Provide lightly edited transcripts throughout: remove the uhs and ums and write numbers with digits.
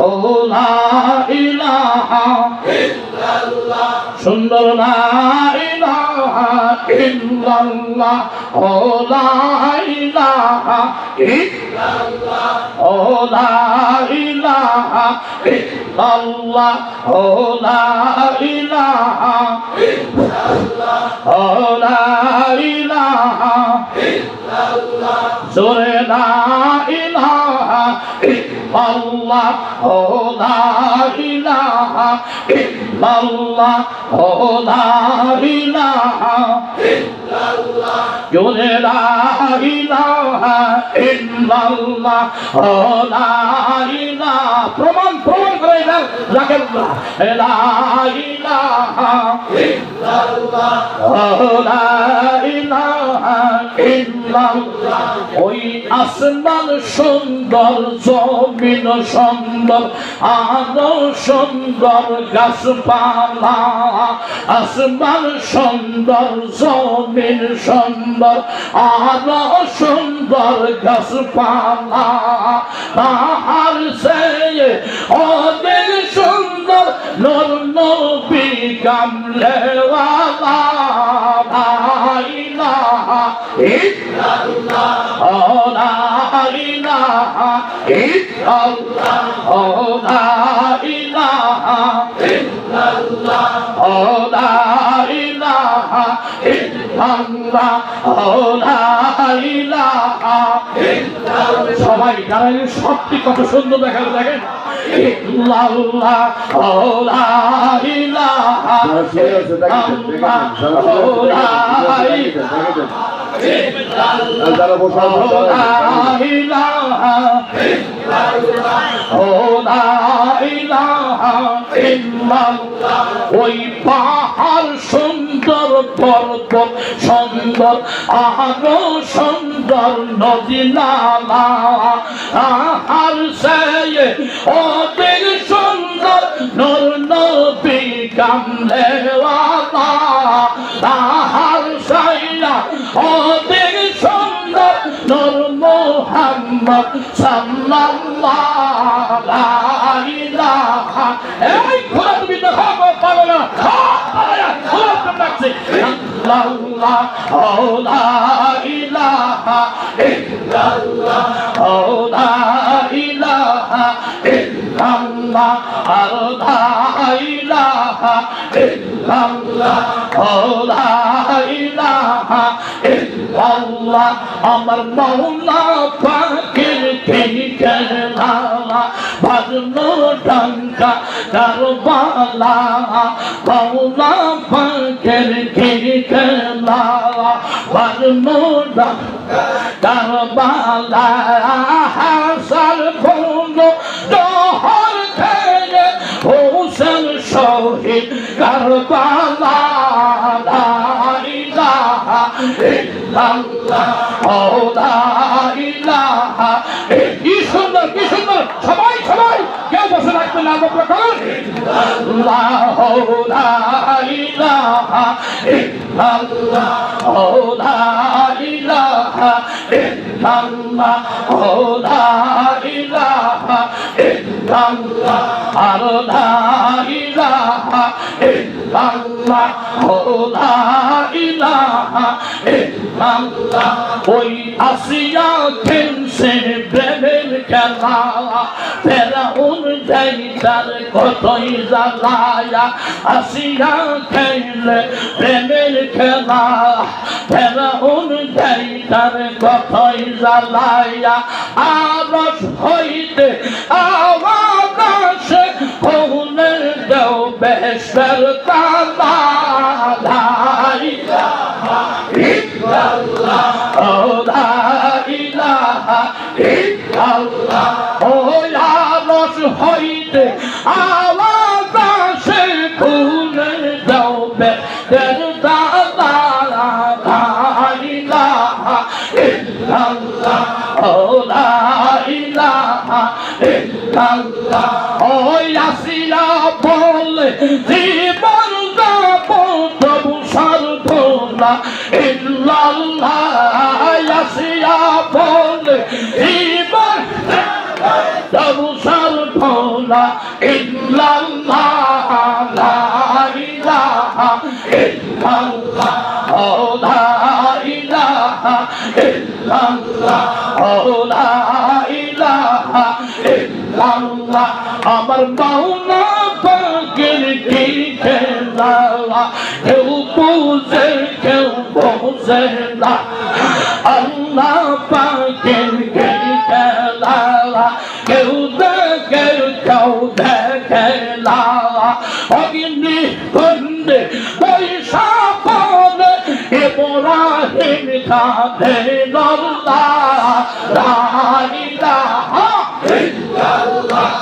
ও লা ইলাহা ইল্লাল্লাহ সুন্দর লা ইলাহা ইল্লাল্লাহ ও লা ইলাহা ইল্লাল্লাহ ও লা ইলাহা ইল্লাল্লাহ ও লা ইলাহা ইল্লাল্লাহ ও লা ইলাহা ইল্লাল্লাহ জোরে লা ইলাহা ইল্লাল্লাহ ও লা ইলাহা ইল্লাল্লাহ ও লা ইলাহা ইল্লাল্লাহ জোরে লা ইলাহা ইল্লাল্লাহ ও লা ইলাহা প্রমাণ করে দাও রাখেল্লাহ লা ইলাহা ইল্লাল্লাহ ও লা ইলাহা ইল্লাল্লাহ ওই আসমান সুন্দর জমিন সুন্দর আরো সুন্দর গাছপালা আসমান সুন্দর জমিন সুন্দর আরো সুন্দর গাছপালা তাহার সে অনেক সুন্দর নূর নবী কামলেওয়ালা লা ইলাহা ইল্লাল্লাহ ও লা ইলাহা ইল্লাল্লাহ ও লা ইলাহা ইল্লাল্লাহ ও লা ইলাহা ইল্লাল্লাহ ও লা ইলাহা ইল্লাল্লাহ সবাই দাঁড়ালে সবটি কত সুন্দর দেখা দেখেন ইল্লাল্লাহ ও লা ইলাহা ইল্লাল্লাহ ও লা ইলাহা ওই পাহাড় সুন্দর পর্বত সুন্দর আরো সুন্দর নদী নালা আর সে অনেক সুন্দর নূর নবী কামলেওয়ালা তাহার সাইয়া অনেক সুন্দর নূর মুহাম্মদ সাল্লাল্লাহু আলাইহি ওয়াসাল্লাম এই খোদা তুমি দেখো পাবো না খোদা তুমি ডাকছে আল্লাহ ও লা ইলাহা ইল্লাল্লাহ ও লা ইলাহা ইল্লাল্লাহ আর লা ইলাহা ইল্লাল্লাহ ও লা ইলাহা ইল্লাল্লাহ আমার মাওলা পাকের ঠিকানা বাজলো ডাঙ্কা কারবালা মাওলা পাকের ঠিকানা বাজলো ডাঙ্কা কারবালা হাসান বলো দহর থেকে হোসেন শহীদ কারবালা লা ইলাহা ইল্লাল্লাহ ও লা ইলাহা কি সুন্দর সবাই কেউ বসে রাখবে না আল্লাহ লা ইলাহা ইল্লাল্লাহ ও লা ইলাহা ইল্লাল্লাহ ও লা ইলাহা ইল্লাল্লাহ আর লা ইলাহা ইল্লাল্লাহ ও লা ইলাহা ইল্লাল্লাহ ওই আসিয়া খেলছে প্রেমের খেলা ফেরাউন যাই তার কতই জ্বালায়া আসিয়া খেলে প্রেমের খেলা ফেরাউন যাই তার কতই জ্বালায়া আরশ হইতে আওয়াজ আসে কৌনের দেও বেহেশতের তালা লা ইলাহা ইল্লাল্লাহ ও লা ইলাহা ইল্লাল্লাহ ও আরশ হইতে আওয়াজ আসে কৌনের দেও বেহেশতের তালা লা ইলাহা ইল্লাল্লাহ ও লা ইলাহা ইল্লাল্লাহ ও আসিয়া বলে জীবন যাব তবু ছাড়ব না ইল্লাল্লাহ আসিয়া বলে জীবন তবু ছাড়ব ইল্লাল্লাহ ইল্লাল্লাহ লা ইলাহা ইল্লাল্লাহ লা ইলাহা ইল্লাল্লাহ লা ইলাহা ইল্লাল্লাহ আমার মাওলা পাকের কি খেলা কেউ বুঝে কেউ বোঝে না আল্লাহ পাকের কি খেলা কেউ দেখে কেউ দেখে না অগ্নি কুণ্ডে পয়সা পালে ইব্রাহিম কাঁদে আল্লাহ লা ইলাহা ইল্লাল্লাহ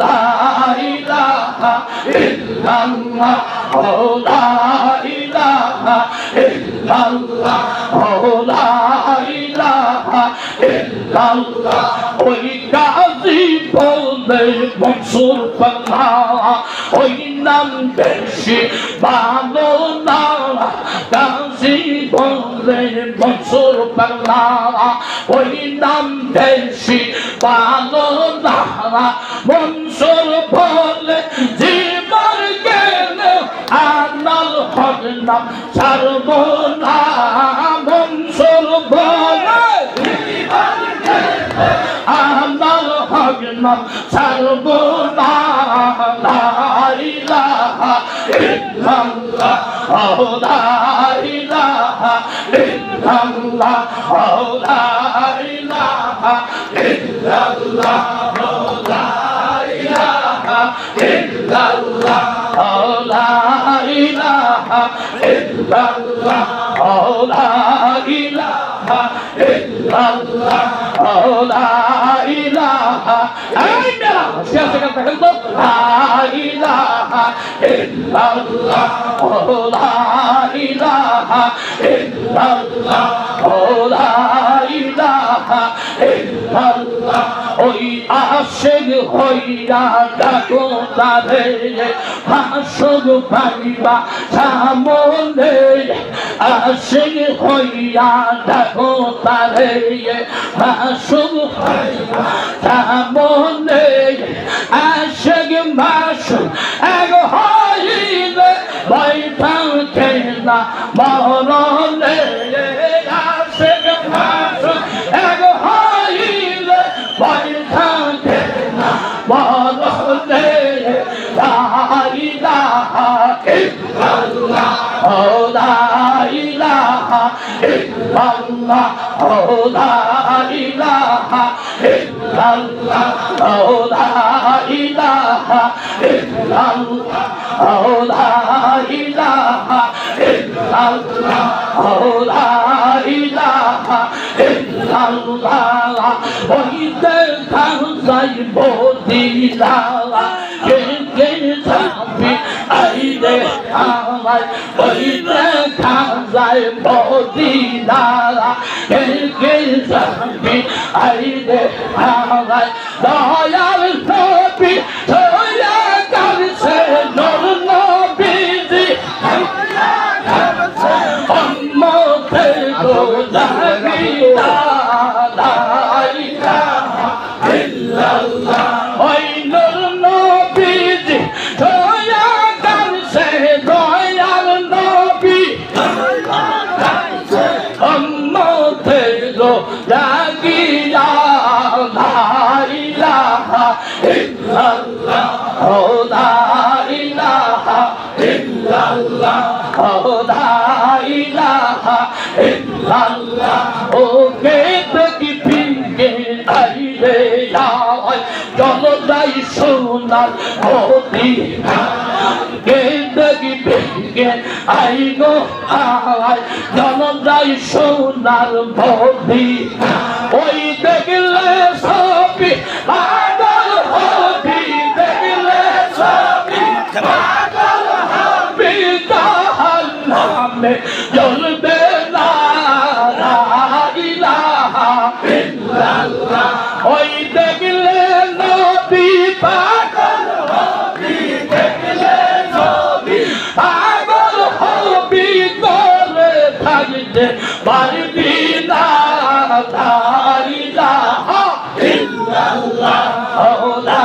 লা ইলাহা ইল্লাল্লাহ লা ইলাহা ইল্লাল্লাহ লা ইলাহা ইল্লাল্লাহ ওই গাজী বলে মনসুর পাল্লাহ ওই নাম বেশি ভালো না গাজী বলে মনসুর পাল্লাহ ওই নাম বেশি ভালো না মনসুর বলে জীবন গেলে আনাল হক নাম ছাড়ব না মনসুর বলে জীবন গেলে আনাল হক নাম ছাড়ব না লা ইলাহা ইল্লাল্লাহ লা ইলাহা ইল্লাল্লাহ লা ইলাহা ইল্লাল্লাহ লা ইলাহা ইল্লাল্লাহ লা ইলাহা ইল্লাল্লাহ লা ইলাহা ইল্লাল্লাহ লা ইলাহা এই মেরা শেষ থেকে দেখেন তো লা ইলাহা ইল্লাল্লাহ লা ইলাহা ইল্লাল্লাহ লা ইলাহা ইল্লাল্লাহ ওই আশিক হইয়া ডাকো তারে হাসুক পাইবা সামনে আশিক হইয়া ডাকো তারে হাসুক পাইবা সামনে আশিক মাসুক এক হইলে বৈঠাকে না মরণে আশিক মাসুক এক হইলে বৈঠাকে না মরণে লা ইলাহা ইল্লাল্লাহ লা ইলাহা ইল্লাল্লাহ লা ইলাহা ইল্লাল্লাহ লা ইলাহা ইল্লাল্লাহ লা ইলাহা ইল্লাল্লাহ লা ইলাহা ইল্লাল্লাহ ওই দেখা যায় মদিনা কে যাবি আইরে আমায় ওই দেখা যায় মদিনা কে যাবি আইরে আমায় দয়াল নবী দয়া করছে নূর নবীজি দয়া করছে উম্মতে গো লাগিলা লা ইলাহা ইল্লাল্লাহ ওই নূর নবীজি দয়া করছে দয়াল নবী দয়া করছে উম্মতে গো লাগিলা লা ইলাহা ইল্লাল্লাহ লা ইলাহা ইল্লাল্লাহ লা ইলাহা ইল্লাল্লাহ ও কে দেখবি কে আইরে আয় জলদাই সোনার মদিনা কে দেখবি কে আইগো আয় জলদাই সোনার মদিনা ওই দেখলে সবই পাগল হবি দেখলে সবই পাগল হবি জাহান্নামে জ্বলবে না লা ইলাহা ইল্লাল্লাহ ওই দেখলে নবী পাগল হবি দেখলে নবী পাগল হবি করে থাকতে পারবি না লা ইলাহা ইল্লাল্লাহ লা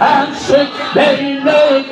아쉽 내내